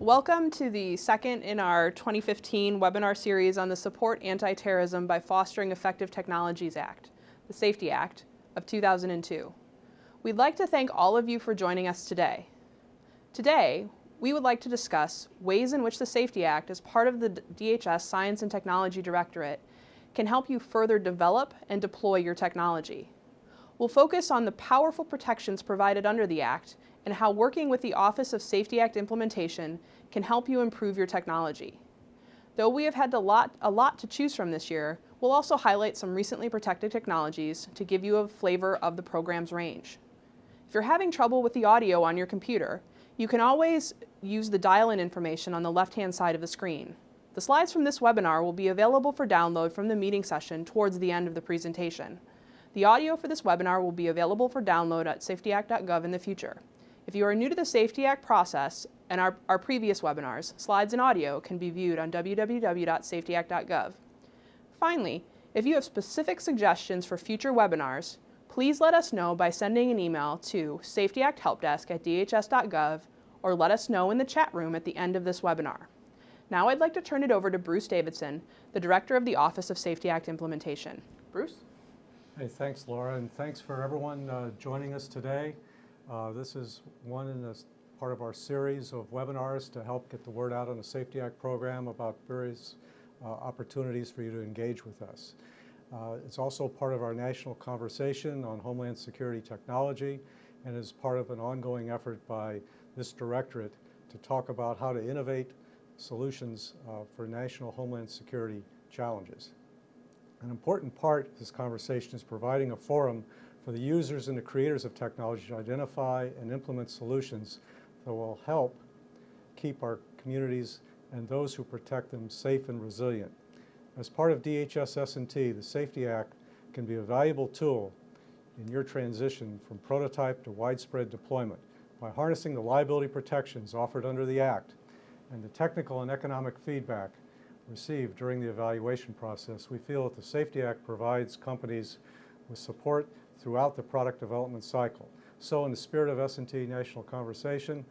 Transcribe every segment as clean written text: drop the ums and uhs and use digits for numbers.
Welcome to the second in our 2015 webinar series on the Support Anti-Terrorism by Fostering Effective Technologies Act, the Safety Act of 2002. We'd like to thank all of you for joining us today. Today, we would like to discuss ways in which the Safety Act, as part of the DHS Science and Technology Directorate, can help you further develop and deploy your technology. We'll focus on the powerful protections provided under the Act and how working with the Office of Safety Act Implementation can help you improve your technology. Though we have had a lot to choose from this year, we'll also highlight some recently protected technologies to give you a flavor of the program's range. If you're having trouble with the audio on your computer, you can always use the dial-in information on the left-hand side of the screen. The slides from this webinar will be available for download from the meeting session towards the end of the presentation. The audio for this webinar will be available for download at safetyact.gov in the future. If you are new to the Safety Act process and our previous webinars, slides and audio can be viewed on www.safetyact.gov. Finally, if you have specific suggestions for future webinars, please let us know by sending an email to safetyacthelpdesk@dhs.gov or let us know in the chat room at the end of this webinar. Now I'd like to turn it over to Bruce Davidson, the Director of the Office of Safety Act Implementation. Bruce? Hey, thanks, Laura, and thanks for everyone joining us today. This is one in this part of our series of webinars to help get the word out on the Safety Act program about various opportunities for you to engage with us. It's also part of our national conversation on Homeland Security technology and is part of an ongoing effort by this directorate to talk about how to innovate solutions for national Homeland Security challenges. An important part of this conversation is providing a forum for the users and the creators of technology to identify and implement solutions that will help keep our communities and those who protect them safe and resilient. As part of DHS S&T, the Safety Act can be a valuable tool in your transition from prototype to widespread deployment. By harnessing the liability protections offered under the Act and the technical and economic feedback received during the evaluation process, we feel that the Safety Act provides companies with support throughout the product development cycle. So in the spirit of S&T National Conversation,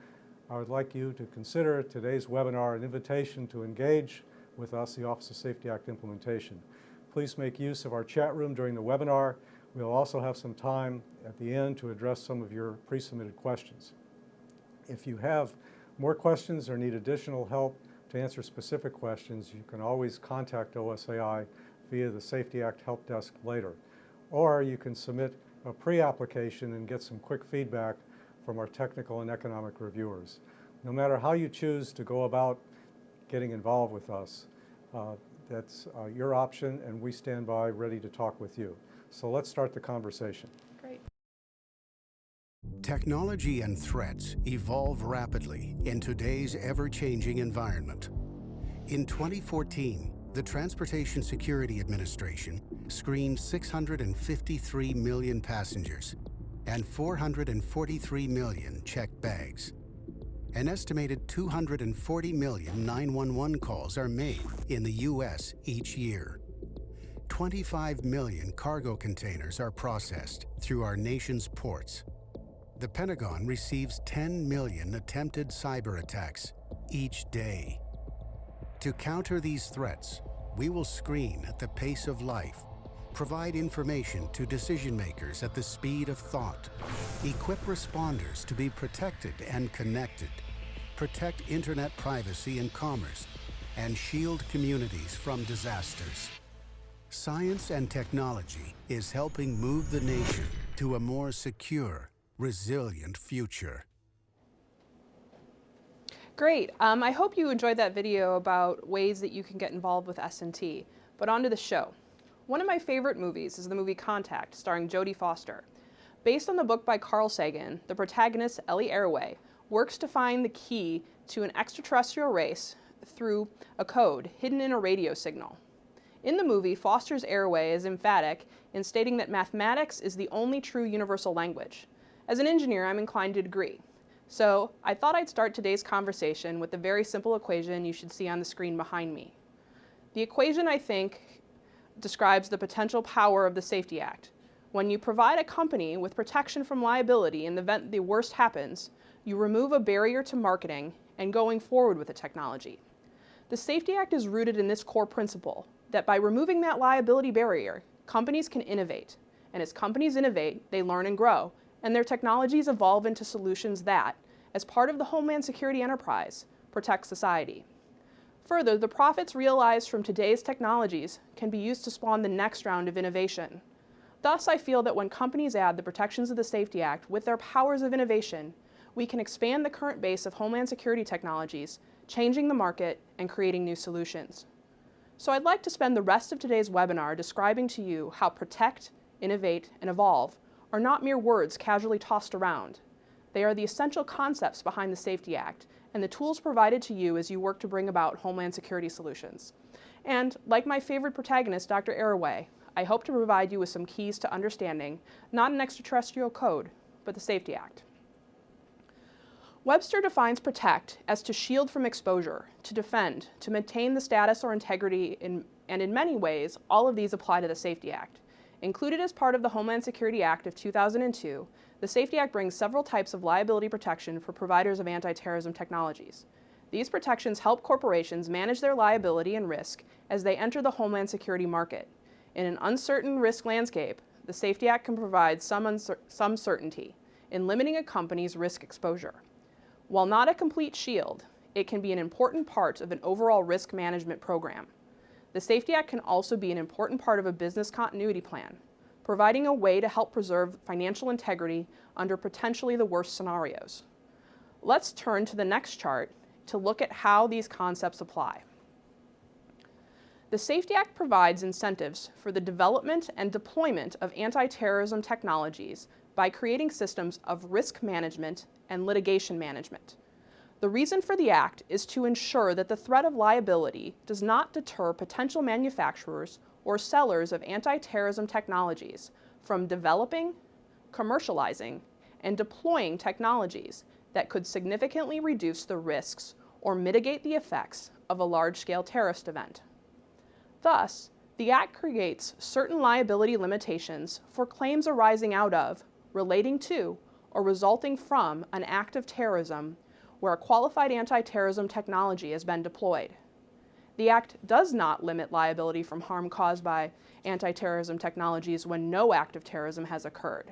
I would like you to consider today's webinar an invitation to engage with us, the Office of Safety Act Implementation. Please make use of our chat room during the webinar. We'll also have some time at the end to address some of your pre-submitted questions. If you have more questions or need additional help to answer specific questions, you can always contact OSAI via the Safety Act Help Desk later. Or you can submit a pre-application and get some quick feedback from our technical and economic reviewers. No matter how you choose to go about getting involved with us, that's your option, and we stand by ready to talk with you. So let's start the conversation. Great. Technology and threats evolve rapidly in today's ever-changing environment. In 2014, the Transportation Security Administration screened 653 million passengers and 443 million checked bags. An estimated 240 million 911 calls are made in the U.S. each year. 25 million cargo containers are processed through our nation's ports. The Pentagon receives 10 million attempted cyber attacks each day. To counter these threats, we will screen at the pace of life, provide information to decision makers at the speed of thought, equip responders to be protected and connected, protect internet privacy and commerce, and shield communities from disasters. Science and technology is helping move the nation to a more secure, resilient future. Great. I hope you enjoyed that video about ways that you can get involved with S&T. But on to the show. One of my favorite movies is the movie Contact, starring Jodie Foster. Based on the book by Carl Sagan, the protagonist, Ellie Arroway, works to find the key to an extraterrestrial race through a code hidden in a radio signal. In the movie, Foster's Arroway is emphatic in stating that mathematics is the only true universal language. As an engineer, I'm inclined to agree. So I thought I'd start today's conversation with the very simple equation you should see on the screen behind me. The equation, I think, describes the potential power of the Safety Act. When you provide a company with protection from liability in the event the worst happens, you remove a barrier to marketing and going forward with the technology. The Safety Act is rooted in this core principle that by removing that liability barrier, companies can innovate. And as companies innovate, they learn and grow, and their technologies evolve into solutions that, as part of the Homeland Security Enterprise, protect society. Further, the profits realized from today's technologies can be used to spawn the next round of innovation. Thus, I feel that when companies add the protections of the Safety Act with their powers of innovation, we can expand the current base of Homeland Security technologies, changing the market and creating new solutions. So I'd like to spend the rest of today's webinar describing to you how protect, innovate, and evolve are not mere words casually tossed around. They are the essential concepts behind the Safety Act and the tools provided to you as you work to bring about Homeland Security solutions. And like my favorite protagonist, Dr. Arroway, I hope to provide you with some keys to understanding not an extraterrestrial code, but the Safety Act. Webster defines protect as to shield from exposure, to defend, to maintain the status or integrity, and in many ways, all of these apply to the Safety Act. Included as part of the Homeland Security Act of 2002, the Safety Act brings several types of liability protection for providers of anti-terrorism technologies. These protections help corporations manage their liability and risk as they enter the Homeland Security market. In an uncertain risk landscape, the Safety Act can provide some certainty in limiting a company's risk exposure. While not a complete shield, it can be an important part of an overall risk management program. The Safety Act can also be an important part of a business continuity plan, providing a way to help preserve financial integrity under potentially the worst scenarios. Let's turn to the next chart to look at how these concepts apply. The Safety Act provides incentives for the development and deployment of anti-terrorism technologies by creating systems of risk management and litigation management. The reason for the Act is to ensure that the threat of liability does not deter potential manufacturers or sellers of anti-terrorism technologies from developing, commercializing, and deploying technologies that could significantly reduce the risks or mitigate the effects of a large-scale terrorist event. Thus, the Act creates certain liability limitations for claims arising out of, relating to, or resulting from an act of terrorism where a qualified anti-terrorism technology has been deployed. The Act does not limit liability from harm caused by anti-terrorism technologies when no act of terrorism has occurred.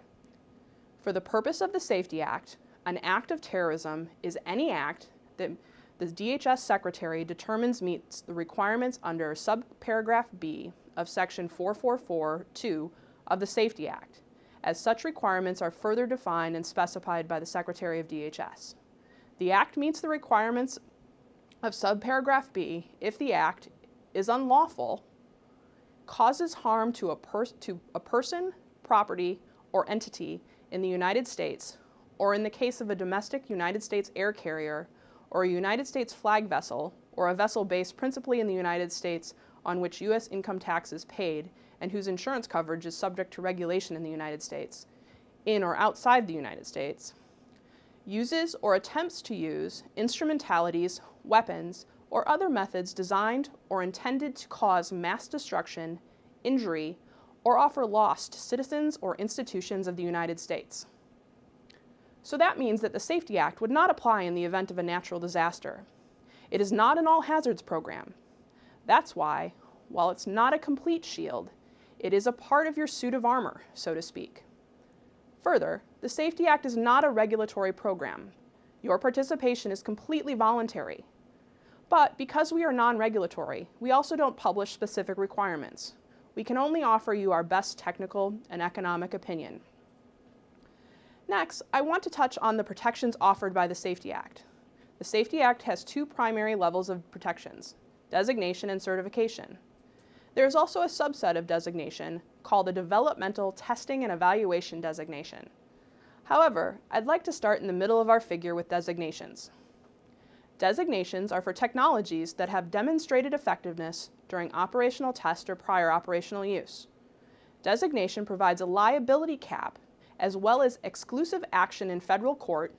For the purpose of the Safety Act, an act of terrorism is any act that the DHS Secretary determines meets the requirements under subparagraph B of Section 444(2) of the Safety Act, as such requirements are further defined and specified by the Secretary of DHS. The Act meets the requirements of subparagraph B if the Act is unlawful, causes harm to a person, property, or entity in the United States, or in the case of a domestic United States air carrier, or a United States flag vessel, or a vessel based principally in the United States on which U.S. income tax is paid and whose insurance coverage is subject to regulation in the United States, in or outside the United States, uses or attempts to use instrumentalities, weapons, or other methods designed or intended to cause mass destruction, injury, or offer loss to citizens or institutions of the United States. So that means that the Safety Act would not apply in the event of a natural disaster. It is not an all hazards program. That's why, while it's not a complete shield, it is a part of your suit of armor, so to speak. Further, the Safety Act is not a regulatory program. Your participation is completely voluntary. But because we are non-regulatory, we also don't publish specific requirements. We can only offer you our best technical and economic opinion. Next, I want to touch on the protections offered by the Safety Act. The Safety Act has two primary levels of protections: designation and certification. There is also a subset of designation called a developmental testing and evaluation designation. However, I'd like to start in the middle of our figure with designations. Designations are for technologies that have demonstrated effectiveness during operational test or prior operational use. Designation provides a liability cap as well as exclusive action in federal court,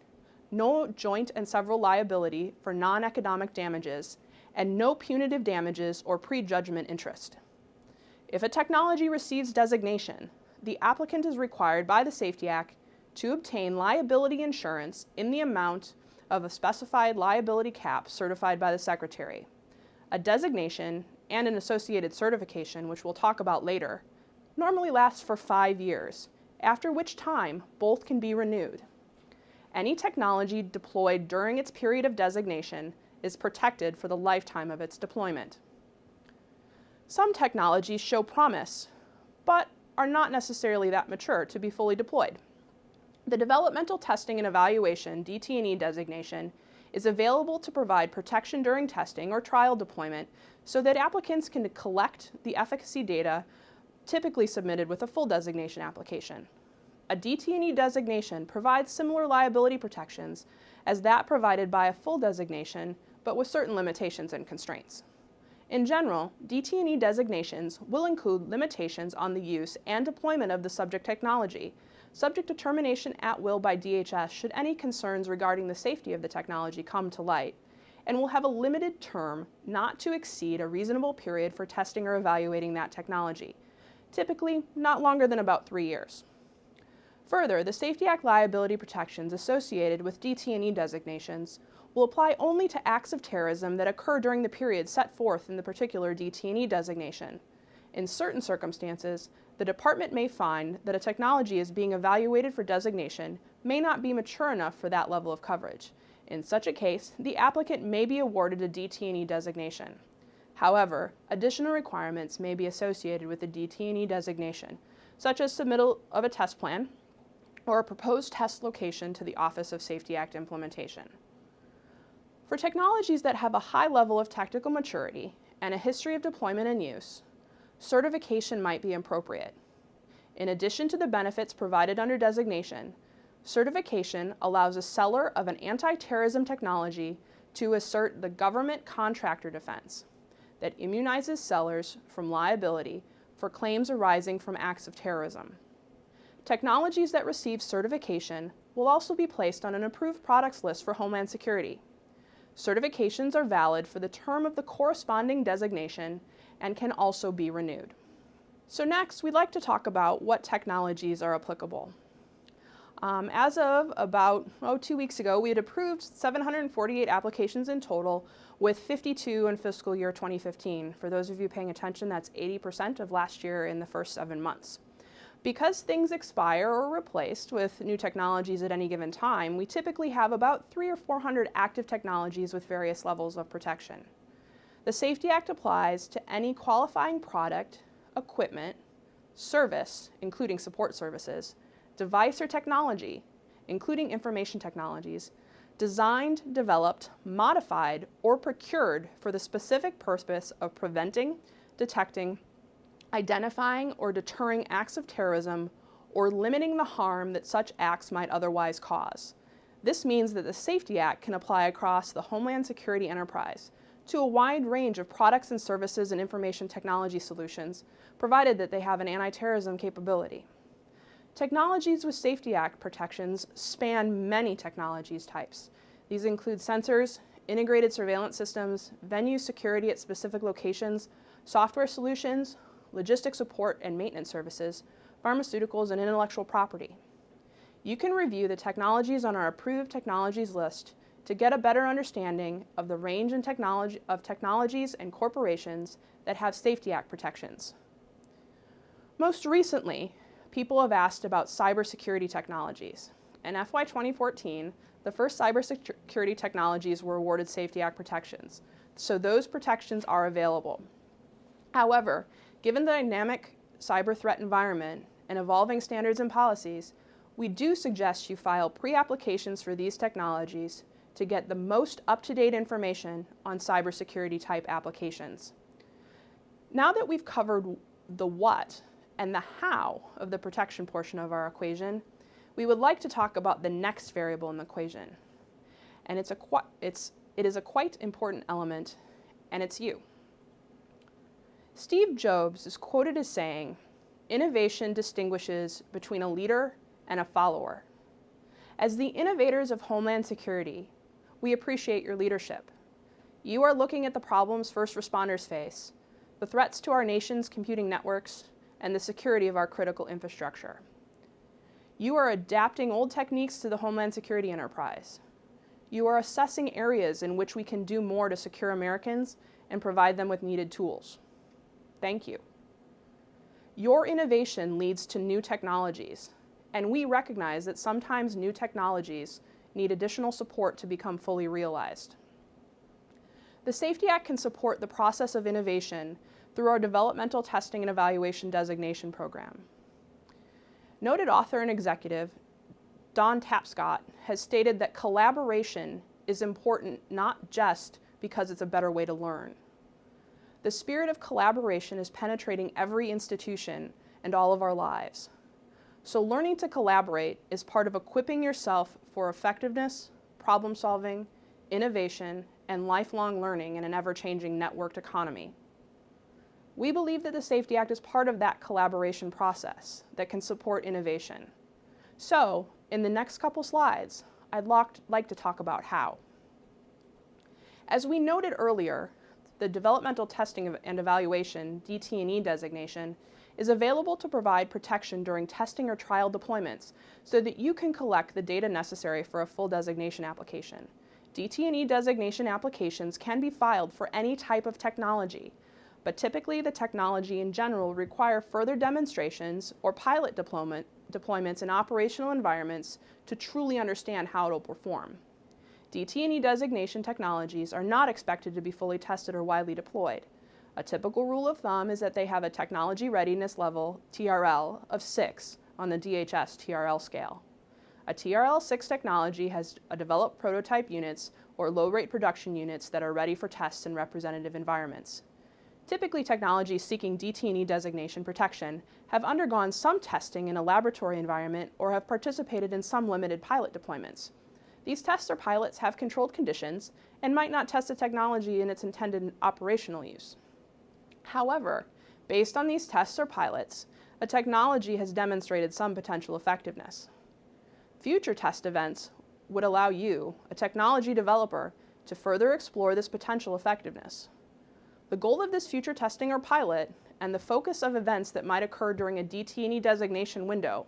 no joint and several liability for non-economic damages, and no punitive damages or prejudgment interest. If a technology receives designation, the applicant is required by the Safety Act to obtain liability insurance in the amount of a specified liability cap certified by the Secretary. A designation and an associated certification, which we'll talk about later, normally lasts for 5 years, after which time both can be renewed. Any technology deployed during its period of designation is protected for the lifetime of its deployment. Some technologies show promise, but are not necessarily that mature to be fully deployed. The Developmental Testing and Evaluation (DT&E) designation is available to provide protection during testing or trial deployment so that applicants can collect the efficacy data typically submitted with a full designation application. A DT&E designation provides similar liability protections as that provided by a full designation, but with certain limitations and constraints. In general, DT&E designations will include limitations on the use and deployment of the subject technology, subject to termination at will by DHS should any concerns regarding the safety of the technology come to light, and will have a limited term not to exceed a reasonable period for testing or evaluating that technology, typically not longer than about 3 years. Further, the Safety Act liability protections associated with DT&E designations will apply only to acts of terrorism that occur during the period set forth in the particular DT&E designation. In certain circumstances, the Department may find that a technology is being evaluated for designation may not be mature enough for that level of coverage. In such a case, the applicant may be awarded a DT&E designation. However, additional requirements may be associated with the DT&E designation, such as submittal of a test plan or a proposed test location to the Office of Safety Act implementation. For technologies that have a high level of technical maturity and a history of deployment and use, certification might be appropriate. In addition to the benefits provided under designation, certification allows a seller of an anti-terrorism technology to assert the government contractor defense that immunizes sellers from liability for claims arising from acts of terrorism. Technologies that receive certification will also be placed on an approved products list for Homeland Security. Certifications are valid for the term of the corresponding designation and can also be renewed. So next, we'd like to talk about what technologies are applicable. As of about 2 weeks ago, we had approved 748 applications in total, with 52 in fiscal year 2015. For those of you paying attention, that's 80% of last year in the first 7 months. Because things expire or are replaced with new technologies at any given time, we typically have about 300 or 400 active technologies with various levels of protection. The Safety Act applies to any qualifying product, equipment, service, including support services, device or technology, including information technologies, designed, developed, modified, or procured for the specific purpose of preventing, detecting, identifying, or deterring acts of terrorism, or limiting the harm that such acts might otherwise cause. This means that the Safety Act can apply across the Homeland Security Enterprise to a wide range of products and services and information technology solutions, provided that they have an anti-terrorism capability. Technologies with Safety Act protections span many technologies types. These include sensors, integrated surveillance systems, venue security at specific locations, software solutions, logistics support and maintenance services, pharmaceuticals, and intellectual property. You can review the technologies on our approved technologies list to get a better understanding of the range and technologies and corporations that have Safety Act protections. Most recently, people have asked about cybersecurity technologies. In FY 2014, the first cybersecurity technologies were awarded Safety Act protections, so those protections are available. However, given the dynamic cyber threat environment and evolving standards and policies, we do suggest you file pre-applications for these technologies to get the most up-to-date information on cybersecurity type applications. Now that we've covered the what and the how of the protection portion of our equation, we would like to talk about the next variable in the equation. And it is a quite important element, and it's you. Steve Jobs is quoted as saying, "Innovation distinguishes between a leader and a follower." As the innovators of Homeland Security, we appreciate your leadership. You are looking at the problems first responders face, the threats to our nation's computing networks, and the security of our critical infrastructure. You are adapting old techniques to the Homeland Security Enterprise. You are assessing areas in which we can do more to secure Americans and provide them with needed tools. Thank you. Your innovation leads to new technologies, and we recognize that sometimes new technologies need additional support to become fully realized. The Safety Act can support the process of innovation through our Developmental Testing and Evaluation Designation Program. Noted author and executive Don Tapscott has stated that collaboration is important not just because it's a better way to learn. The spirit of collaboration is penetrating every institution and all of our lives. So learning to collaborate is part of equipping yourself for effectiveness, problem solving, innovation, and lifelong learning in an ever-changing networked economy. We believe that the Safety Act is part of that collaboration process that can support innovation. So, in the next couple slides, I'd like to talk about how. As we noted earlier, the Developmental Testing and Evaluation, DT&E designation, is available to provide protection during testing or trial deployments so that you can collect the data necessary for a full designation application. DT&E designation applications can be filed for any type of technology, but typically the technology in general require further demonstrations or pilot deployments in operational environments to truly understand how it will perform. DT&E designation technologies are not expected to be fully tested or widely deployed. A typical rule of thumb is that they have a technology readiness level, TRL, of 6 on the DHS TRL scale. A TRL 6 technology has developed prototype units or low-rate production units that are ready for tests in representative environments. Typically, technologies seeking DT&E designation protection have undergone some testing in a laboratory environment or have participated in some limited pilot deployments. These tests or pilots have controlled conditions and might not test the technology in its intended operational use. However, based on these tests or pilots, a technology has demonstrated some potential effectiveness. Future test events would allow you, a technology developer, to further explore this potential effectiveness. The goal of this future testing or pilot, and the focus of events that might occur during a DT&E designation window,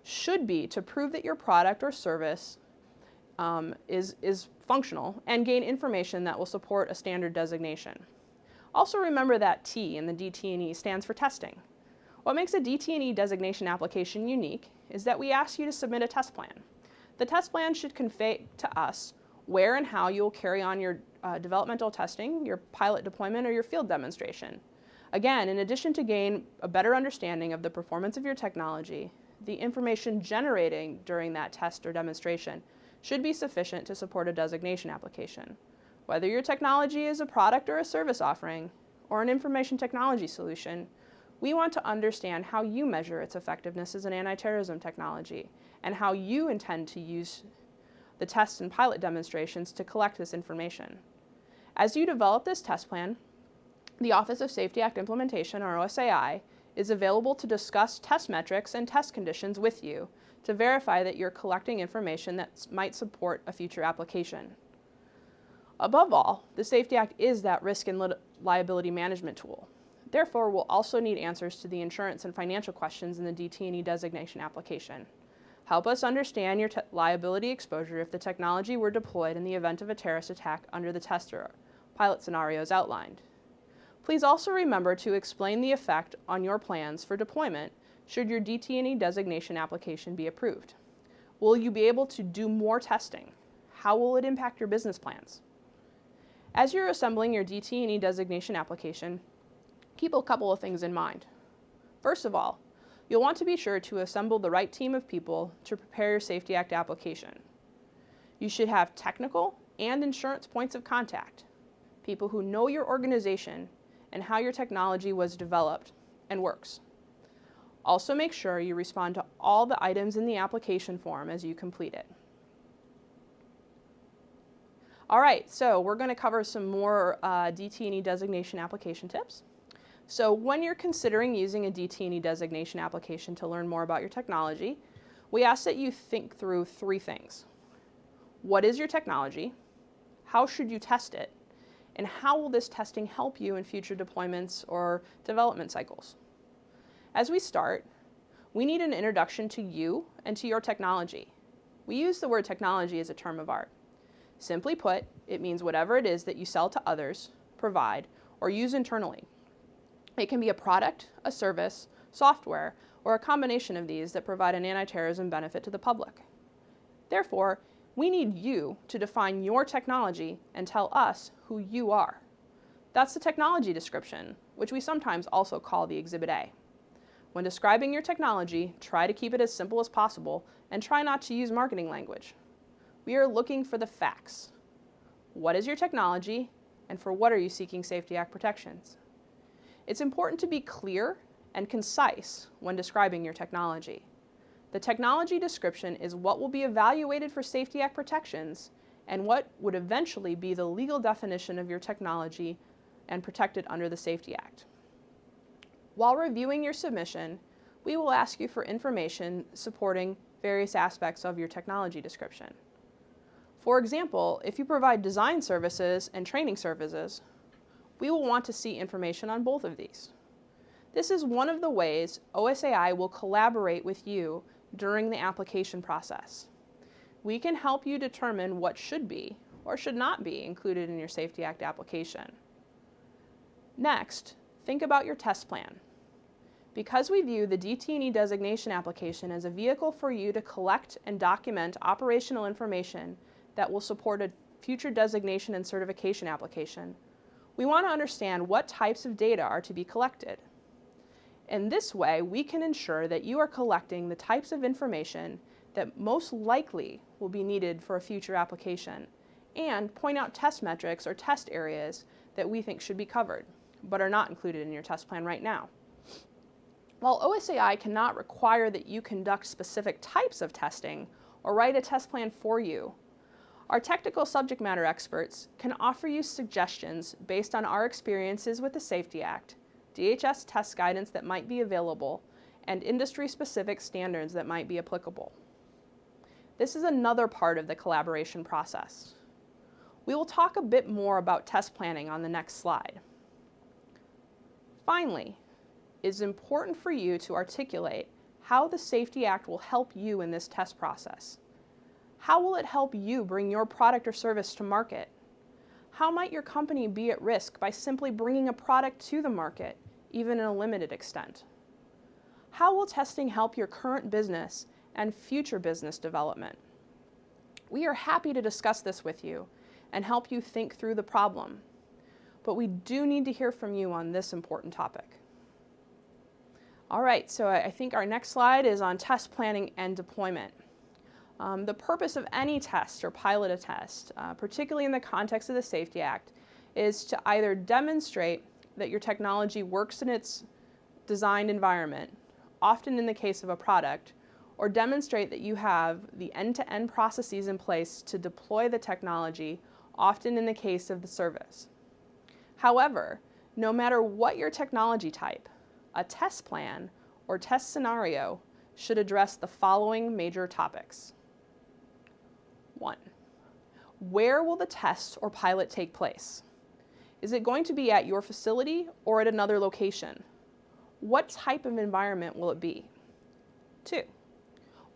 should be to prove that your product or service is functional and gain information that will support a standard designation. Also remember that T in the DT&E stands for testing. What makes a DT&E designation application unique is that we ask you to submit a test plan. The test plan should convey to us where and how you will carry on your developmental testing, your pilot deployment, or your field demonstration. Again, in addition to gain a better understanding of the performance of your technology, the information generating during that test or demonstration should be sufficient to support a designation application. Whether your technology is a product or a service offering, or an information technology solution, we want to understand how you measure its effectiveness as an anti-terrorism technology and how you intend to use the tests and pilot demonstrations to collect this information. As you develop this test plan, the Office of Safety Act Implementation, or OSAI, is available to discuss test metrics and test conditions with you to verify that you're collecting information that might support a future application. Above all, the Safety Act is that risk and liability management tool. Therefore, we'll also need answers to the insurance and financial questions in the DT&E designation application. Help us understand your liability exposure if the technology were deployed in the event of a terrorist attack under the test or pilot scenarios outlined. Please also remember to explain the effect on your plans for deployment should your DT&E designation application be approved. Will you be able to do more testing? How will it impact your business plans? As you're assembling your DT&E designation application, keep a couple of things in mind. First of all, you'll want to be sure to assemble the right team of people to prepare your Safety Act application. You should have technical and insurance points of contact, people who know your organization and how your technology was developed and works. Also make sure you respond to all the items in the application form as you complete it. All right, so we're going to cover some more DT&E designation application tips. So when you're considering using a DT&E designation application to learn more about your technology, we ask that you think through 3 things. What is your technology? How should you test it? And how will this testing help you in future deployments or development cycles? As we start, we need an introduction to you and to your technology. We use the word technology as a term of art. Simply put, it means whatever it is that you sell to others, provide, or use internally. It can be a product, a service, software, or a combination of these that provide an anti-terrorism benefit to the public. Therefore, we need you to define your technology and tell us who you are. That's the technology description, which we sometimes also call the Exhibit A. When describing your technology, try to keep it as simple as possible and try not to use marketing language. We are looking for the facts. What is your technology, and for what are you seeking Safety Act protections? It's important to be clear and concise when describing your technology. The technology description is what will be evaluated for Safety Act protections and what would eventually be the legal definition of your technology and protected under the Safety Act. While reviewing your submission, we will ask you for information supporting various aspects of your technology description. For example, if you provide design services and training services, we will want to see information on both of these. This is one of the ways OSAI will collaborate with you during the application process. We can help you determine what should be or should not be included in your Safety Act application. Next, think about your test plan. Because we view the DT&E designation application as a vehicle for you to collect and document operational information that will support a future designation and certification application, we want to understand what types of data are to be collected. In this way, we can ensure that you are collecting the types of information that most likely will be needed for a future application and point out test metrics or test areas that we think should be covered, but are not included in your test plan right now. While OSAI cannot require that you conduct specific types of testing or write a test plan for you, our technical subject matter experts can offer you suggestions based on our experiences with the Safety Act, DHS test guidance that might be available, and industry-specific standards that might be applicable. This is another part of the collaboration process. We will talk a bit more about test planning on the next slide. Finally, it is important for you to articulate how the Safety Act will help you in this test process. How will it help you bring your product or service to market? How might your company be at risk by simply bringing a product to the market, even in a limited extent? How will testing help your current business and future business development? We are happy to discuss this with you and help you think through the problem, but we do need to hear from you on this important topic. All right, so I think our next slide is on test planning and deployment. The purpose of any test or pilot a test, particularly in the context of the Safety Act, is to either demonstrate that your technology works in its designed environment, often in the case of a product, or demonstrate that you have the end-to-end processes in place to deploy the technology, often in the case of the service. However, no matter what your technology type, a test plan or test scenario should address the following major topics. 1. Where will the test or pilot take place? Is it going to be at your facility or at another location? What type of environment will it be? 2.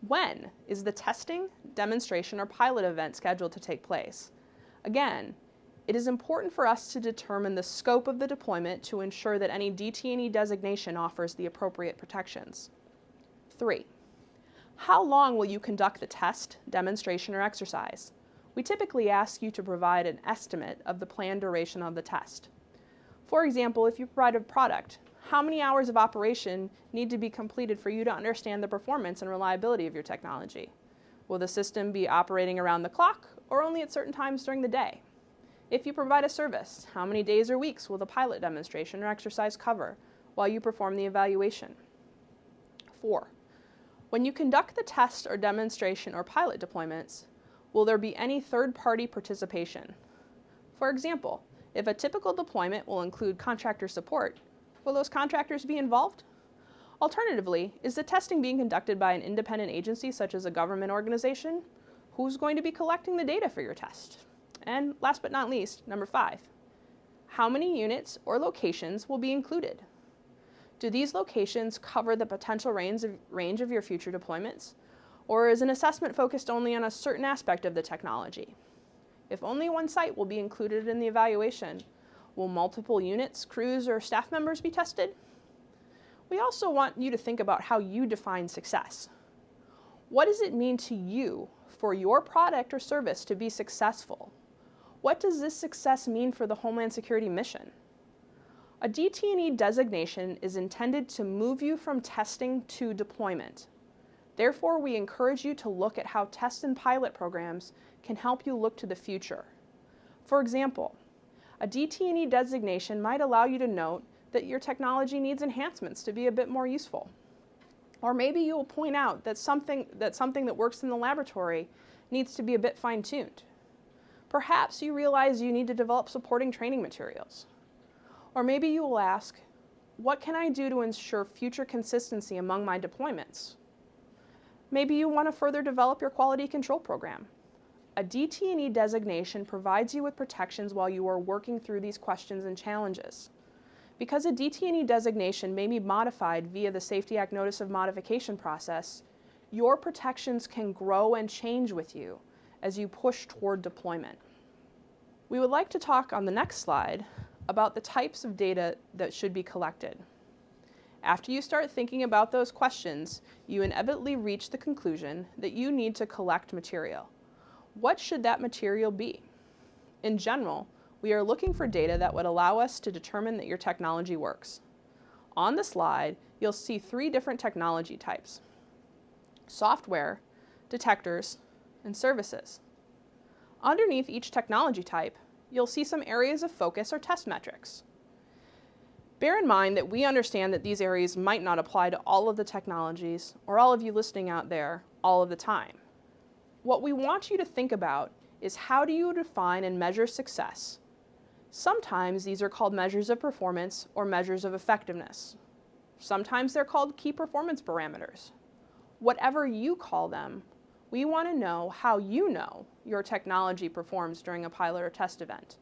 When is the testing, demonstration, or pilot event scheduled to take place? Again, it is important for us to determine the scope of the deployment to ensure that any DT&E designation offers the appropriate protections. 3. How long will you conduct the test, demonstration, or exercise? We typically ask you to provide an estimate of the planned duration of the test. For example, if you provide a product, how many hours of operation need to be completed for you to understand the performance and reliability of your technology? Will the system be operating around the clock or only at certain times during the day? If you provide a service, how many days or weeks will the pilot demonstration or exercise cover while you perform the evaluation? 4. When you conduct the test or demonstration or pilot deployments, will there be any third-party participation? For example, if a typical deployment will include contractor support, will those contractors be involved? Alternatively, is the testing being conducted by an independent agency such as a government organization? Who's going to be collecting the data for your test? And last but not least, number 5, how many units or locations will be included? Do these locations cover the potential range of your future deployments? Or is an assessment focused only on a certain aspect of the technology? If only one site will be included in the evaluation, will multiple units, crews, or staff members be tested? We also want you to think about how you define success. What does it mean to you for your product or service to be successful? What does this success mean for the Homeland Security mission? A DT&E designation is intended to move you from testing to deployment. Therefore, we encourage you to look at how test and pilot programs can help you look to the future. For example, a DT&E designation might allow you to note that your technology needs enhancements to be a bit more useful. Or maybe you will point out that something that works in the laboratory needs to be a bit fine-tuned. Perhaps you realize you need to develop supporting training materials. Or maybe you will ask, what can I do to ensure future consistency among my deployments? Maybe you want to further develop your quality control program. A DT&E designation provides you with protections while you are working through these questions and challenges. Because a DT&E designation may be modified via the Safety Act Notice of Modification process, your protections can grow and change with you as you push toward deployment. We would like to talk on the next slide about the types of data that should be collected. After you start thinking about those questions, you inevitably reach the conclusion that you need to collect material. What should that material be? In general, we are looking for data that would allow us to determine that your technology works. On the slide, you'll see 3 different technology types: software, detectors, and services. Underneath each technology type, you'll see some areas of focus or test metrics. Bear in mind that we understand that these areas might not apply to all of the technologies or all of you listening out there all of the time. What we want you to think about is, how do you define and measure success? Sometimes these are called measures of performance or measures of effectiveness. Sometimes they're called key performance parameters. Whatever you call them, we want to know how you know your technology performs during a pilot or test event.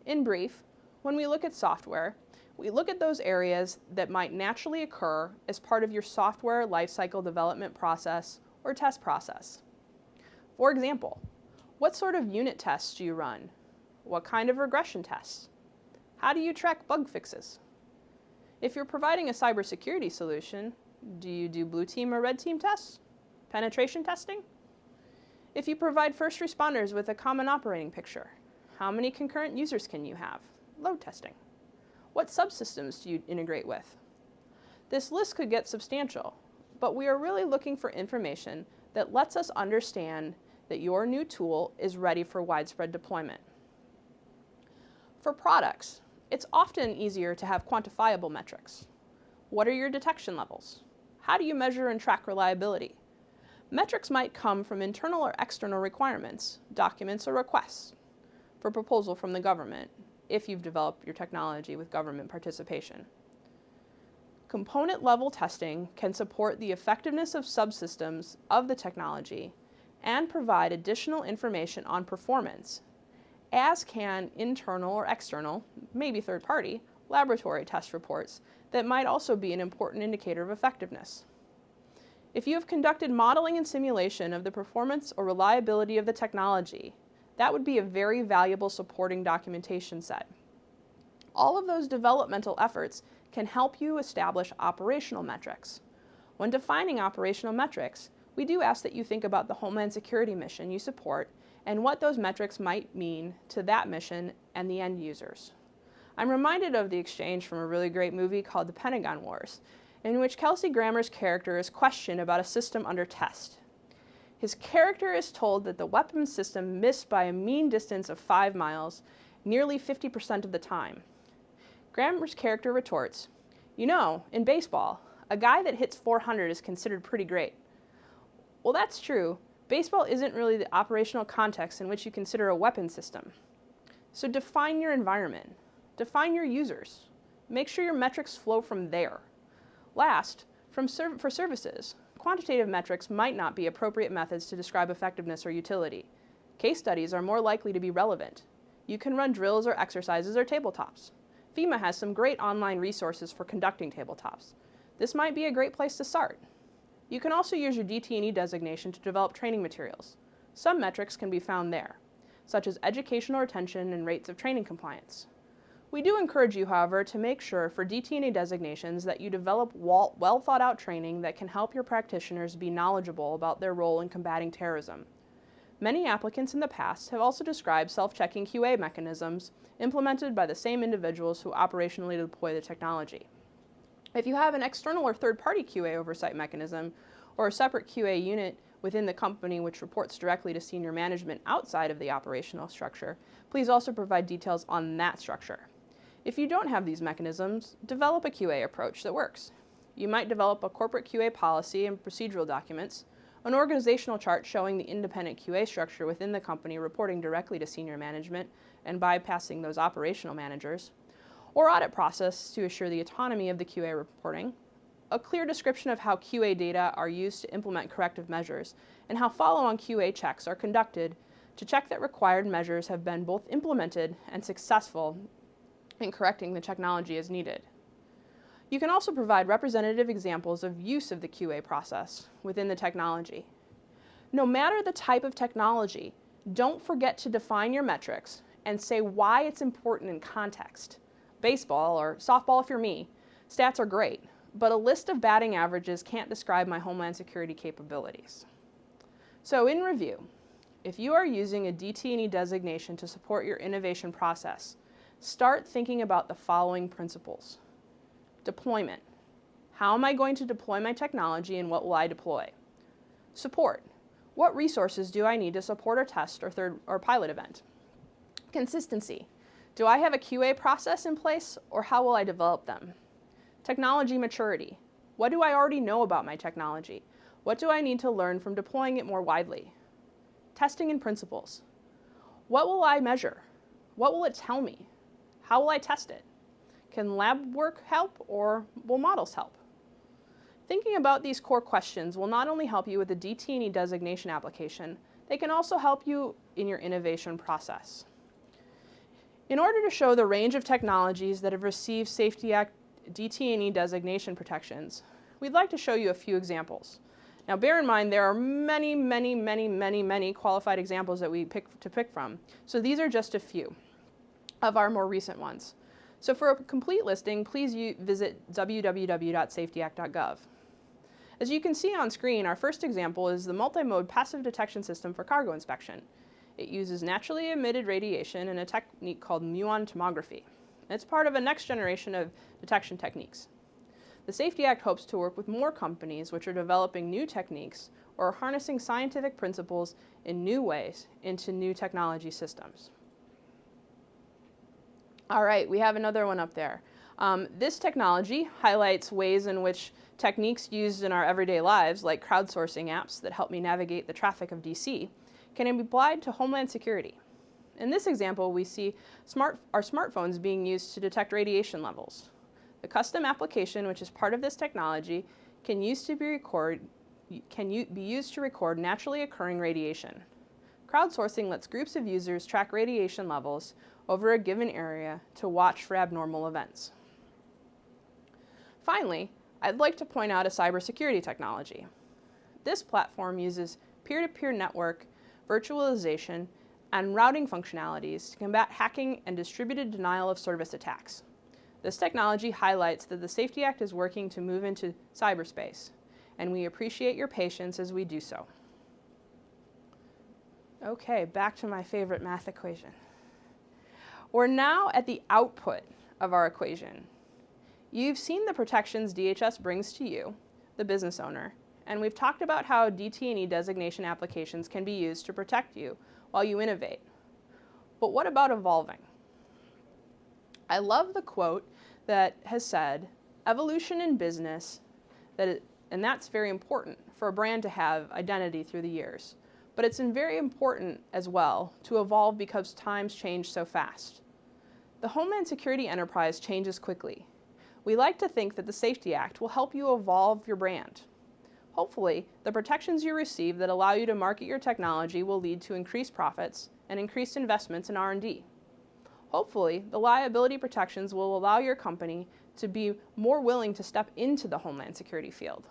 In brief, when we look at software, we look at those areas that might naturally occur as part of your software lifecycle development process or test process. For example, what sort of unit tests do you run? What kind of regression tests? How do you track bug fixes? If you're providing a cybersecurity solution, do you do blue team or red team tests? Penetration testing? If you provide first responders with a common operating picture, how many concurrent users can you have? Load testing. What subsystems do you integrate with? This list could get substantial, but we are really looking for information that lets us understand that your new tool is ready for widespread deployment. For products, it's often easier to have quantifiable metrics. What are your detection levels? How do you measure and track reliability? Metrics might come from internal or external requirements, documents, or requests for proposal from the government, if you've developed your technology with government participation. Component-level testing can support the effectiveness of subsystems of the technology and provide additional information on performance, as can internal or external, maybe third-party, laboratory test reports that might also be an important indicator of effectiveness. If you have conducted modeling and simulation of the performance or reliability of the technology, that would be a very valuable supporting documentation set. All of those developmental efforts can help you establish operational metrics. When defining operational metrics, we do ask that you think about the Homeland Security mission you support and what those metrics might mean to that mission and the end users. I'm reminded of the exchange from a really great movie called The Pentagon Wars, in which Kelsey Grammer's character is questioned about a system under test. His character is told that the weapons system missed by a mean distance of 5 miles nearly 50% of the time. Grammer's character retorts, "You know, in baseball, a guy that hits 400 is considered pretty great." Well, that's true. Baseball isn't really the operational context in which you consider a weapon system. So define your environment. Define your users. Make sure your metrics flow from there. Last, for services, quantitative metrics might not be appropriate methods to describe effectiveness or utility. Case studies are more likely to be relevant. You can run drills or exercises or tabletops. FEMA has some great online resources for conducting tabletops. This might be a great place to start. You can also use your DT&E designation to develop training materials. Some metrics can be found there. such as educational retention and rates of training compliance. We do encourage you, however, to make sure for DT&E designations that you develop well thought out training that can help your practitioners be knowledgeable about their role in combating terrorism. Many applicants in the past have also described self-checking QA mechanisms implemented by the same individuals who operationally deploy the technology. If you have an external or third-party QA oversight mechanism or a separate QA unit within the company which reports directly to senior management outside of the operational structure, please also provide details on that structure. If you don't have these mechanisms, develop a QA approach that works. You might develop a corporate QA policy and procedural documents, an organizational chart showing the independent QA structure within the company reporting directly to senior management and bypassing those operational managers, or audit process to assure the autonomy of the QA reporting, a clear description of how QA data are used to implement corrective measures, and how follow-on QA checks are conducted to check that required measures have been both implemented and successful in correcting the technology as needed. You can also provide representative examples of use of the QA process within the technology. No matter the type of technology, don't forget to define your metrics and say why it's important in context. Baseball, or softball if you're me, stats are great, but a list of batting averages can't describe my Homeland Security capabilities. So in review, if you are using a DT&E designation to support your innovation process, start thinking about the following principles. Deployment. How am I going to deploy my technology and what will I deploy? Support. What resources do I need to support a test or pilot event? Consistency. Do I have a QA process in place or how will I develop them? Technology maturity. What do I already know about my technology? What do I need to learn from deploying it more widely? Testing and principles. What will I measure? What will it tell me? How will I test it? Can lab work help or will models help? Thinking about these core questions will not only help you with the DT&E designation application, they can also help you in your innovation process. In order to show the range of technologies that have received Safety Act DT&E designation protections, we'd like to show you a few examples. Now bear in mind there are many qualified examples that we pick from, so these are just a few of our more recent ones. So for a complete listing, please visit www.safetyact.gov. As you can see on screen, our first example is the multi-mode passive detection system for cargo inspection. It uses naturally emitted radiation and a technique called muon tomography. It's part of a next generation of detection techniques. The Safety Act hopes to work with more companies which are developing new techniques or harnessing scientific principles in new ways into new technology systems. All right, we have another one up there. This technology highlights ways in which techniques used in our everyday lives, like crowdsourcing apps that help me navigate the traffic of DC, can be applied to Homeland Security. In this example, we see our smartphones being used to detect radiation levels. The custom application, which is part of this technology, can be used to record naturally occurring radiation. Crowdsourcing lets groups of users track radiation levels over a given area to watch for abnormal events. Finally, I'd like to point out a cybersecurity technology. This platform uses peer-to-peer network, virtualization, and routing functionalities to combat hacking and distributed denial of service attacks. This technology highlights that the Safety Act is working to move into cyberspace, and we appreciate your patience as we do so. Okay, back to my favorite math equation. We're now at the output of our equation. You've seen the protections DHS brings to you, the business owner, and we've talked about how DT&E designation applications can be used to protect you while you innovate. But what about evolving? I love the quote that has said, evolution in business, and that's very important for a brand to have identity through the years. But it's very important as well to evolve because times change so fast. The Homeland Security Enterprise changes quickly. We like to think that the Safety Act will help you evolve your brand. Hopefully, the protections you receive that allow you to market your technology will lead to increased profits and increased investments in R&D. Hopefully, the liability protections will allow your company to be more willing to step into the Homeland Security field.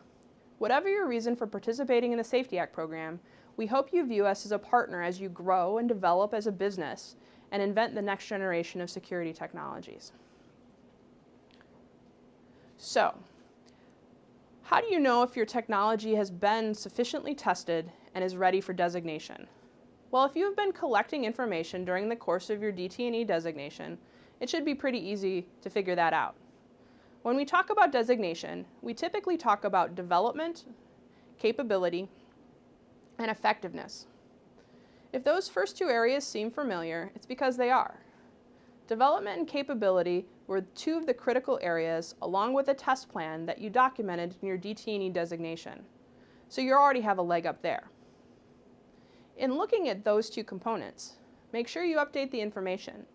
Whatever your reason for participating in the Safety Act program, We hope you view us as a partner as you grow and develop as a business and invent the next generation of security technologies. So, how do you know if your technology has been sufficiently tested and is ready for designation? Well, if you have been collecting information during the course of your DT&E designation, it should be pretty easy to figure that out. When we talk about designation, we typically talk about development, capability, and effectiveness. If those first two areas seem familiar, it's because they are. Development and capability were two of the critical areas, along with a test plan that you documented in your DT&E designation. So you already have a leg up there. In looking at those two components, make sure you update the information.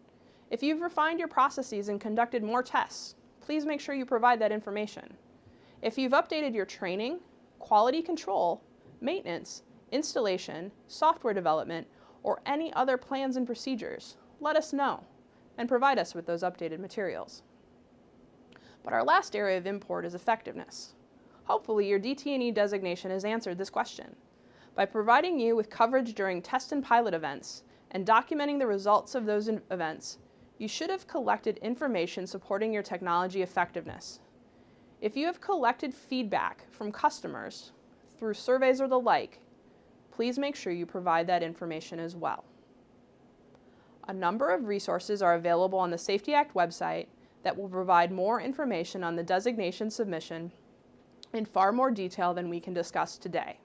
If you've refined your processes and conducted more tests, please make sure you provide that information. If you've updated your training, quality control, maintenance, installation, software development, or any other plans and procedures, let us know and provide us with those updated materials. But our last area of import is effectiveness. Hopefully your DT&E designation has answered this question. By providing you with coverage during test and pilot events and documenting the results of those events, you should have collected information supporting your technology effectiveness. If you have collected feedback from customers through surveys or the like, please make sure you provide that information as well. A number of resources are available on the Safety Act website that will provide more information on the designation submission in far more detail than we can discuss today.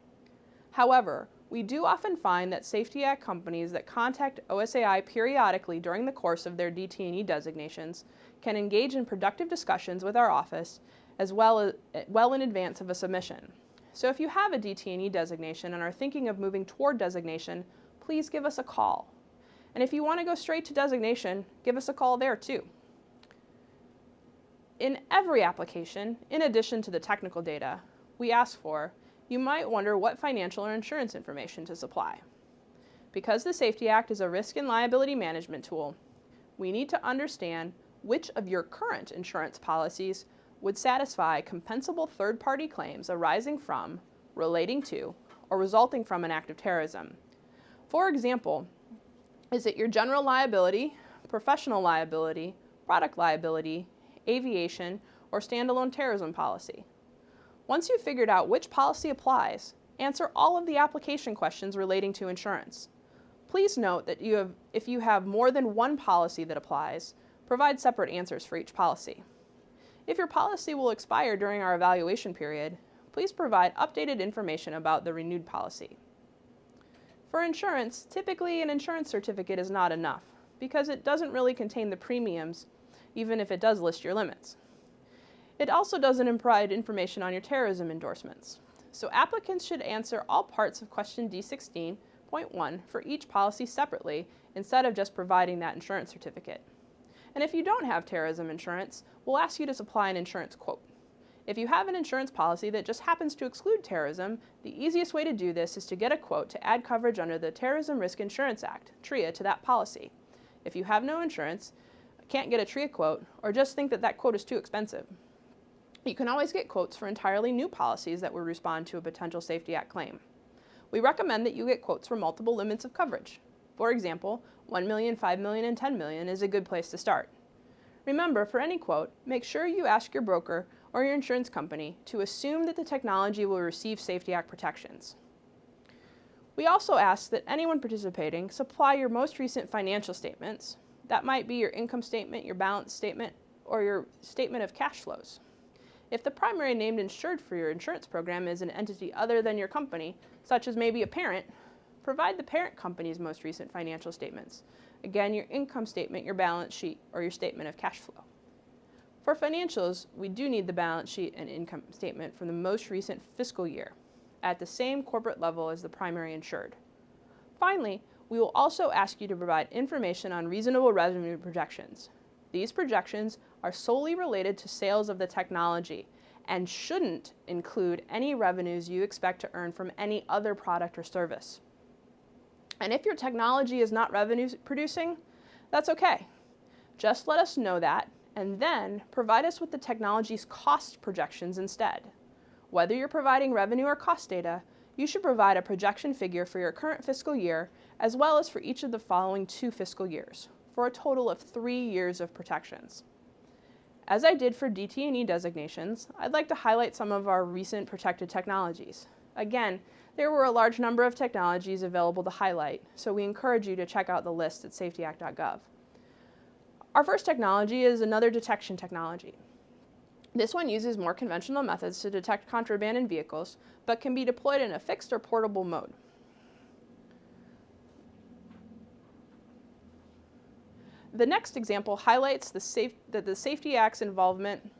However, we do often find that Safety Act companies that contact OSAI periodically during the course of their DT&E designations can engage in productive discussions with our office as well in advance of a submission. So if you have a DT&E designation and are thinking of moving toward designation, please give us a call. And if you want to go straight to designation, give us a call there too. In every application, in addition to the technical data we ask for, you might wonder what financial or insurance information to supply. Because the Safety Act is a risk and liability management tool, we need to understand which of your current insurance policies would satisfy compensable third-party claims arising from, relating to, or resulting from an act of terrorism. For example, is it your general liability, professional liability, product liability, aviation, or standalone terrorism policy? Once you've figured out which policy applies, answer all of the application questions relating to insurance. Please note that if you have more than one policy that applies, provide separate answers for each policy. If your policy will expire during our evaluation period, please provide updated information about the renewed policy. For insurance, typically an insurance certificate is not enough because it doesn't really contain the premiums, even if it does list your limits. It also doesn't provide information on your terrorism endorsements. So applicants should answer all parts of question D16.1 for each policy separately instead of just providing that insurance certificate. And if you don't have terrorism insurance, we'll ask you to supply an insurance quote. If you have an insurance policy that just happens to exclude terrorism, the easiest way to do this is to get a quote to add coverage under the Terrorism Risk Insurance Act, TRIA, to that policy. If you have no insurance, can't get a TRIA quote, or just think that that quote is too expensive, you can always get quotes for entirely new policies that would respond to a potential Safety Act claim. We recommend that you get quotes for multiple limits of coverage. For example, 1 million, 5 million, and 10 million is a good place to start. Remember, for any quote, make sure you ask your broker or your insurance company to assume that the technology will receive Safety Act protections. We also ask that anyone participating supply your most recent financial statements. That might be your income statement, your balance statement, or your statement of cash flows. If the primary named insured for your insurance program is an entity other than your company, such as maybe a parent, provide the parent company's most recent financial statements. Again, your income statement, your balance sheet, or your statement of cash flow. For financials, we do need the balance sheet and income statement from the most recent fiscal year at the same corporate level as the primary insured. Finally, we will also ask you to provide information on reasonable revenue projections. These projections are solely related to sales of the technology and shouldn't include any revenues you expect to earn from any other product or service. And if your technology is not revenue producing, that's okay. Just let us know that and then provide us with the technology's cost projections instead. Whether you're providing revenue or cost data, You should provide a projection figure for your current fiscal year as well as for each of the following 2 fiscal years, for a total of 3 years of protections. As I did for DT&E designations, I'd like to highlight some of our recent protected technologies. Again, there were a large number of technologies available to highlight, so we encourage you to check out the list at safetyact.gov. Our first technology is another detection technology. This one uses more conventional methods to detect contraband in vehicles, but can be deployed in a fixed or portable mode. The next example highlights the Safety Act's involvement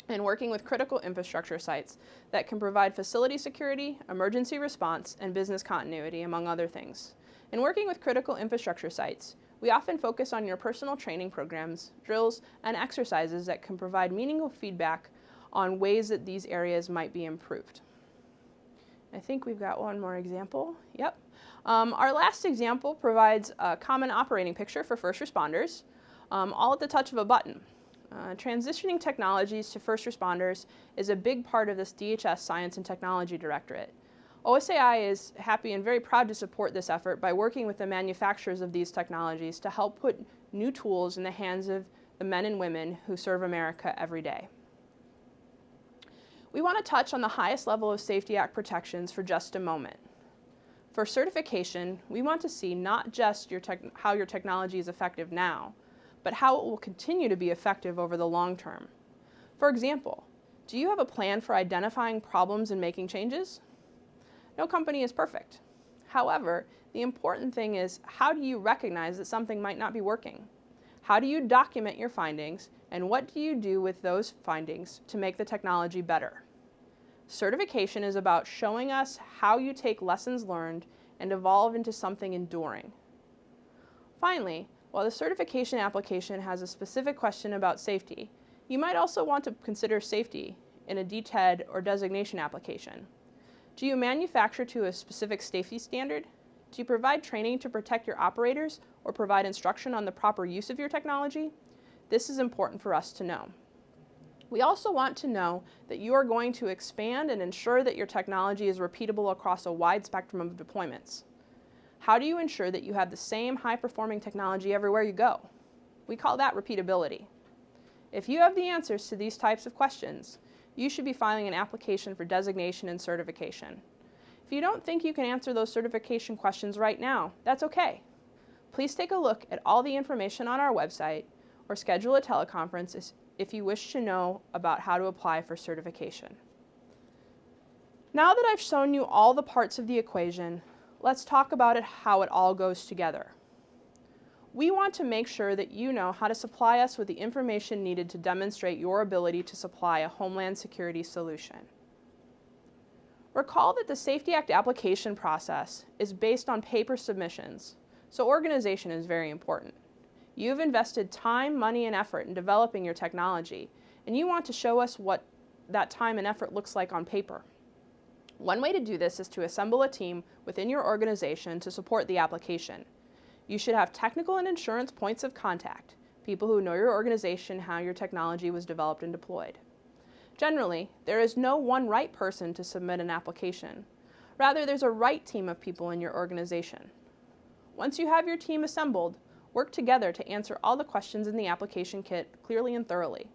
in working with critical infrastructure sites that can provide facility security, emergency response, and business continuity, among other things. In working with critical infrastructure sites, we often focus on your personal training programs, drills, and exercises that can provide meaningful feedback on ways that these areas might be improved. I think we've got one more example. Yep. Our last example provides a common operating picture for first responders, all at the touch of a button. Transitioning technologies to first responders is a big part of this DHS Science and Technology Directorate. OSAI is happy and very proud to support this effort by working with the manufacturers of these technologies to help put new tools in the hands of the men and women who serve America every day. We want to touch on the highest level of Safety Act protections for just a moment. For certification, we want to see not just how your technology is effective now, but how it will continue to be effective over the long term. For example, do you have a plan for identifying problems and making changes? No company is perfect. However, the important thing is, how do you recognize that something might not be working? How do you document your findings, and what do you do with those findings to make the technology better? Certification is about showing us how you take lessons learned and evolve into something enduring. Finally, while the certification application has a specific question about safety, you might also want to consider safety in a DTED or designation application. Do you manufacture to a specific safety standard? Do you provide training to protect your operators or provide instruction on the proper use of your technology? This is important for us to know. We also want to know that you are going to expand and ensure that your technology is repeatable across a wide spectrum of deployments. How do you ensure that you have the same high-performing technology everywhere you go? We call that repeatability. If you have the answers to these types of questions, you should be filing an application for designation and certification. If you don't think you can answer those certification questions right now, that's okay. Please take a look at all the information on our website or schedule a teleconference if you wish to know about how to apply for certification. Now that I've shown you all the parts of the equation, let's talk about how it all goes together. We want to make sure that you know how to supply us with the information needed to demonstrate your ability to supply a Homeland Security solution. Recall that the Safety Act application process is based on paper submissions, so organization is very important. You've invested time, money, and effort in developing your technology, and you want to show us what that time and effort looks like on paper. One way to do this is to assemble a team within your organization to support the application. You should have technical and insurance points of contact, people who know your organization, how your technology was developed and deployed. Generally, there is no one right person to submit an application. Rather, there's a right team of people in your organization. Once you have your team assembled, work together to answer all the questions in the application kit clearly and thoroughly.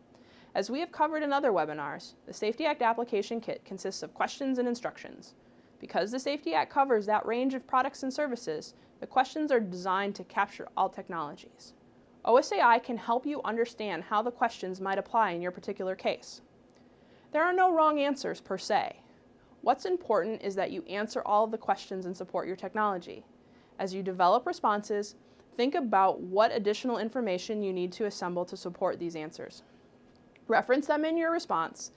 As we have covered in other webinars, the Safety Act application kit consists of questions and instructions. Because the Safety Act covers that range of products and services, the questions are designed to capture all technologies. OSAI can help you understand how the questions might apply in your particular case. There are no wrong answers per se. What's important is that you answer all of the questions and support your technology. As you develop responses, think about what additional information you need to assemble to support these answers. Reference them in your response,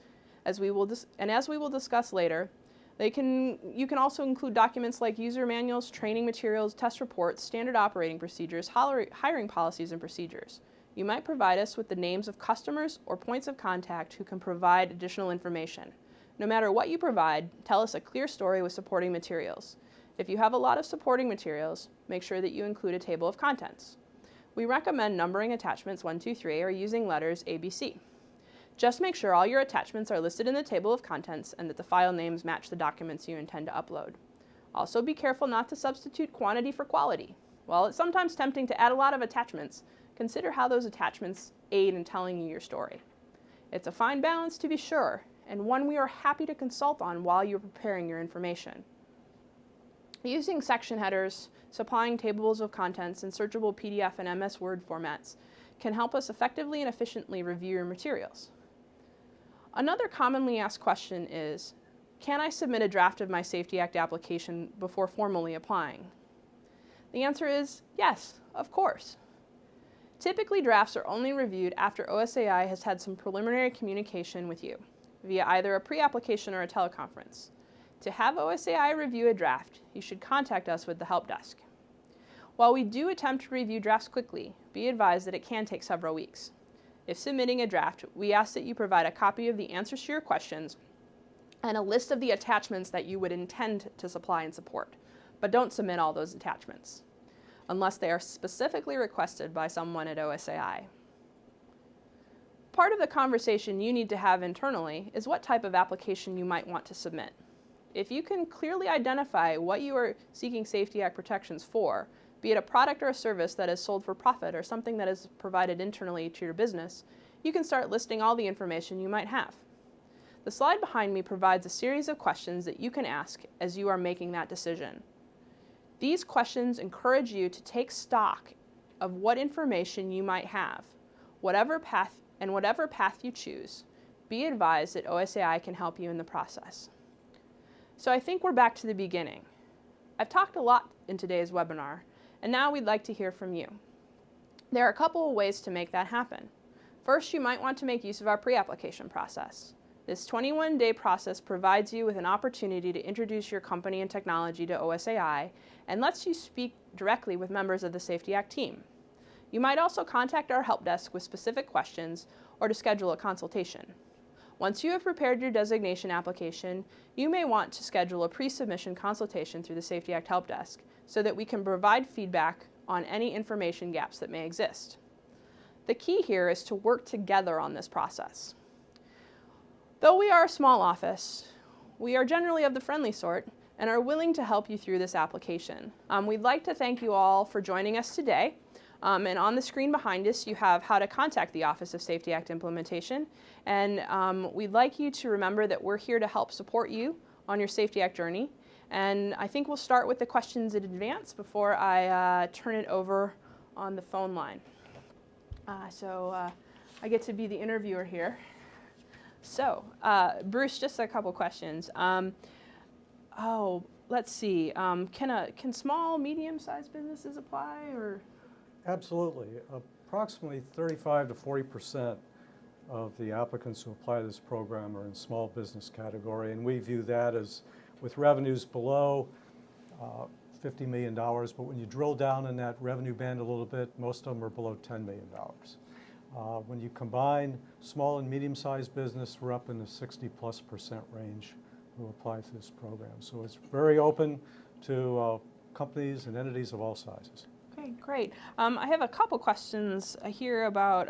as we will discuss later. You can also include documents like user manuals, training materials, test reports, standard operating procedures, hiring policies and procedures. You might provide us with the names of customers or points of contact who can provide additional information. No matter what you provide, tell us a clear story with supporting materials. If you have a lot of supporting materials, make sure that you include a table of contents. We recommend numbering attachments 1, 2, 3 or using letters ABC. Just make sure all your attachments are listed in the table of contents and that the file names match the documents you intend to upload. Also, be careful not to substitute quantity for quality. While it's sometimes tempting to add a lot of attachments, consider how those attachments aid in telling you your story. It's a fine balance, to be sure, and one we are happy to consult on while you're preparing your information. Using section headers, supplying tables of contents, and searchable PDF and MS Word formats can help us effectively and efficiently review your materials. Another commonly asked question is, can I submit a draft of my Safety Act application before formally applying? The answer is yes, of course. Typically, drafts are only reviewed after OSAI has had some preliminary communication with you, via either a pre-application or a teleconference. To have OSAI review a draft, you should contact us with the help desk. While we do attempt to review drafts quickly, be advised that it can take several weeks. If submitting a draft, we ask that you provide a copy of the answers to your questions and a list of the attachments that you would intend to supply and support, but don't submit all those attachments, unless they are specifically requested by someone at OSAI. Part of the conversation you need to have internally is what type of application you might want to submit. If you can clearly identify what you are seeking Safety Act protections for, be it a product or a service that is sold for profit or something that is provided internally to your business, you can start listing all the information you might have. The slide behind me provides a series of questions that you can ask as you are making that decision. These questions encourage you to take stock of what information you might have. Whatever path you choose, be advised that OSAI can help you in the process. So I think we're back to the beginning. I've talked a lot in today's webinar, and now we'd like to hear from you. There are a couple of ways to make that happen. First, you might want to make use of our pre-application process. This 21-day process provides you with an opportunity to introduce your company and technology to OSAI and lets you speak directly with members of the Safety Act team. You might also contact our help desk with specific questions or to schedule a consultation. Once you have prepared your designation application, you may want to schedule a pre-submission consultation through the Safety Act Help Desk so that we can provide feedback on any information gaps that may exist. The key here is to work together on this process. Though we are a small office, we are generally of the friendly sort and are willing to help you through this application. We'd like to thank you all for joining us today. And on the screen behind us, you have how to contact the Office of Safety Act Implementation. And we'd like you to remember that we're here to help support you on your Safety Act journey. And I think we'll start with the questions in advance before I turn it over on the phone line. I get to be the interviewer here. So, Bruce, just a couple questions. Let's see. Can small, medium-sized businesses apply, or? Absolutely. Approximately 35 to 40% of the applicants who apply to this program are in small business category, and we view that as with revenues below $50 million, but when you drill down in that revenue band a little bit, most of them are below $10 million. When you combine small and medium-sized business, we're up in the 60+% range who apply to this program. So it's very open to companies and entities of all sizes. Okay, great. I have a couple questions here about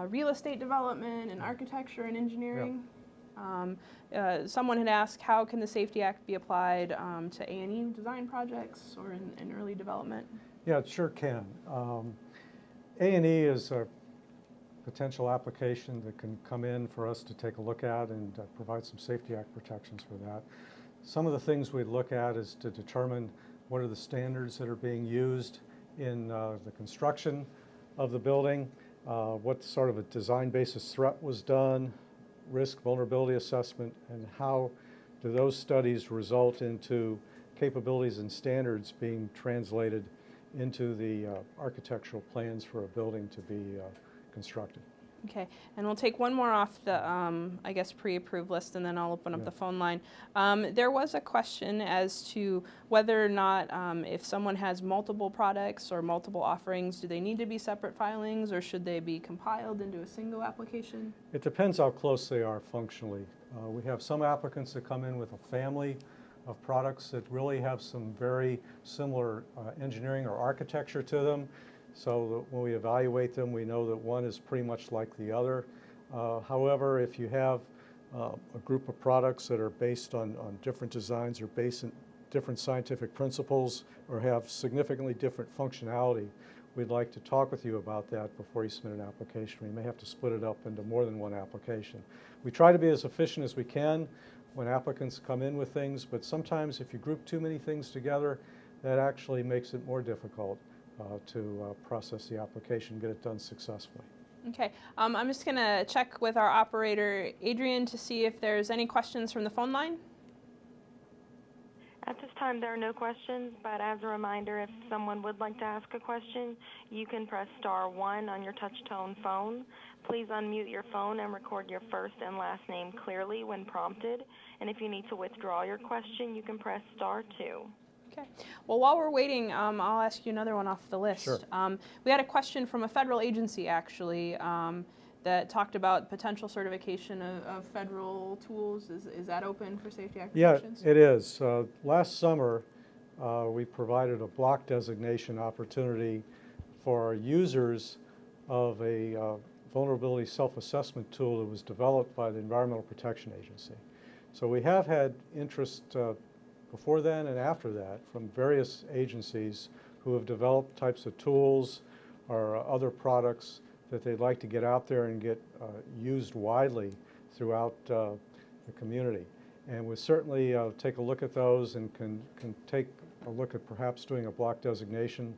real estate development and architecture and engineering. Yeah. Someone had asked, how can the Safety Act be applied to A&E design projects or in early development? Yeah, it sure can. A&E is a potential application that can come in for us to take a look at and provide some Safety Act protections for that. Some of the things we'd look at is to determine what are the standards that are being used in the construction of the building, what sort of a design basis threat was done, risk vulnerability assessment, and how do those studies result into capabilities and standards being translated into the architectural plans for a building to be constructed. Okay, and we'll take one more off the, I guess, pre-approved list, and then I'll open up the phone line. There was a question as to whether or not, if someone has multiple products or multiple offerings, do they need to be separate filings, or should they be compiled into a single application? It depends how close they are functionally. We have some applicants that come in with a family of products that really have some very similar engineering or architecture to them. So that when we evaluate them, we know that one is pretty much like the other. However, if you have a group of products that are based on different designs or based on different scientific principles or have significantly different functionality, we'd like to talk with you about that before you submit an application. We may have to split it up into more than one application. We try to be as efficient as we can when applicants come in with things, but sometimes if you group too many things together, that actually makes it more difficult to process the application and get it done successfully. Okay, I'm just going to check with our operator, Adrian, to see if there's any questions from the phone line. At this time, there are no questions, but as a reminder, if someone would like to ask a question, you can press *1 on your touch-tone phone. Please unmute your phone and record your first and last name clearly when prompted. And if you need to withdraw your question, you can press *2. Okay. Well, while we're waiting, I'll ask you another one off the list. Sure. We had a question from a federal agency, actually, that talked about potential certification of federal tools. Is that open for Safety Act protections? Yeah, it is. Last summer, we provided a block designation opportunity for our users of a vulnerability self-assessment tool that was developed by the Environmental Protection Agency. So we have had interest before then and after that from various agencies who have developed types of tools or other products that they'd like to get out there and get used widely throughout the community. And we'll certainly take a look at those and can take a look at perhaps doing a block designation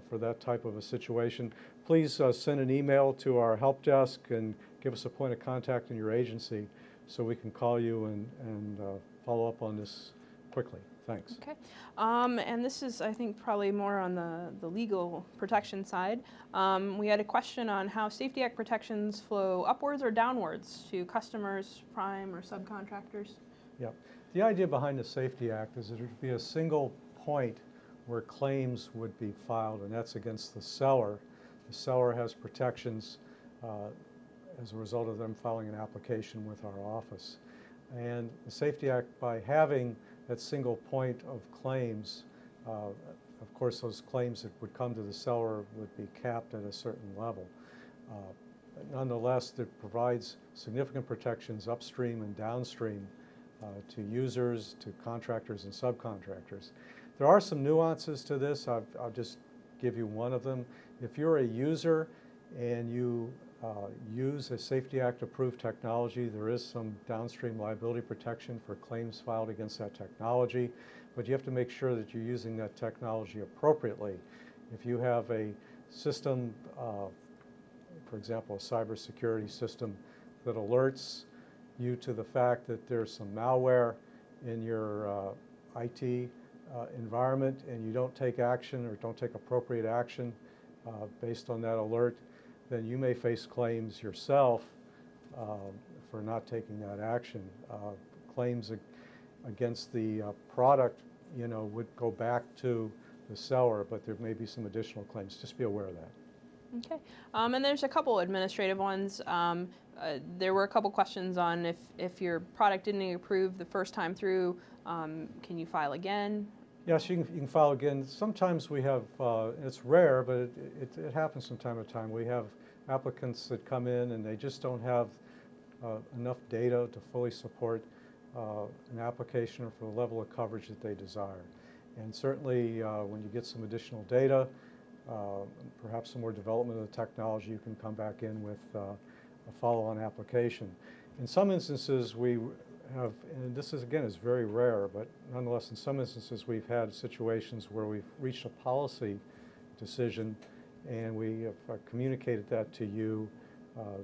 for that type of a situation. Please send an email to our help desk and give us a point of contact in your agency so we can call you and follow up on this quickly. Thanks. Okay. And this is, I think, probably more on the legal protection side. We had a question on how Safety Act protections flow upwards or downwards to customers, prime, or subcontractors. Yeah. The idea behind the Safety Act is that it would be a single point where claims would be filed, and that's against the seller. The seller has protections as a result of them filing an application with our office. And the Safety Act, by having that single point of claims, of course those claims that would come to the seller would be capped at a certain level. But nonetheless, it provides significant protections upstream and downstream to users, to contractors and subcontractors. There are some nuances to this. I'll just give you one of them. If you're a user and you use a Safety Act approved technology, there is some downstream liability protection for claims filed against that technology, but you have to make sure that you're using that technology appropriately. If you have a system, for example, a cybersecurity system that alerts you to the fact that there's some malware in your IT environment and you don't take action or don't take appropriate action based on that alert, then you may face claims yourself for not taking that action. Claims against the product, would go back to the seller, but there may be some additional claims. Just be aware of that. Okay. And there's a couple administrative ones. There were a couple questions on if your product didn't get approved the first time through, can you file again? Yes, you can file again. Sometimes we have, it's rare, but it happens from time to time. We have applicants that come in and they just don't have enough data to fully support an application or for the level of coverage that they desire. And certainly when you get some additional data, perhaps some more development of the technology, you can come back in with a follow-on application. In some instances we have, and this is very rare, but nonetheless in some instances we've had situations where we've reached a policy decision and we have communicated that to you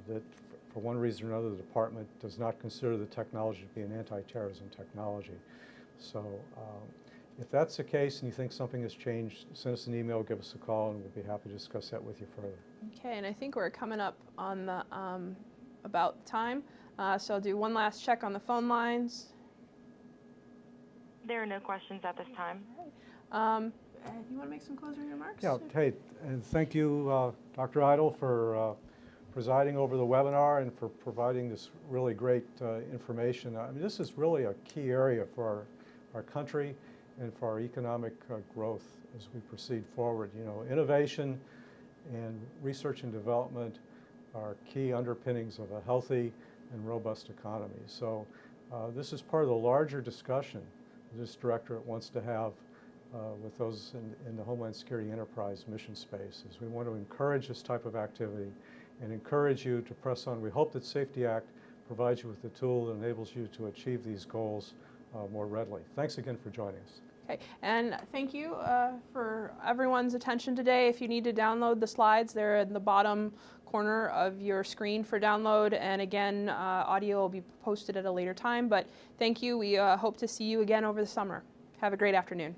that for one reason or another the department does not consider the technology to be an anti-terrorism technology. So if that's the case and you think something has changed, send us an email, give us a call, and we'll be happy to discuss that with you further. Okay, and I think we're coming up on the about time. So I'll do one last check on the phone lines. There are no questions at this time. All right. You want to make some closing remarks? Yeah, hey, and thank you, Dr. Idle, for presiding over the webinar and for providing this really great information. I mean, this is really a key area for our country and for our economic growth as we proceed forward. Innovation and research and development are key underpinnings of a healthy and robust economy. So this is part of the larger discussion this directorate wants to have with those in the Homeland Security Enterprise mission space. Is we want to encourage this type of activity and encourage you to press on. We hope that Safety Act provides you with the tool that enables you to achieve these goals more readily. Thanks again for joining us. Okay, and thank you for everyone's attention today. If you need to download the slides, they're in the bottom corner of your screen for download. And again, audio will be posted at a later time. But thank you. We hope to see you again over the summer. Have a great afternoon.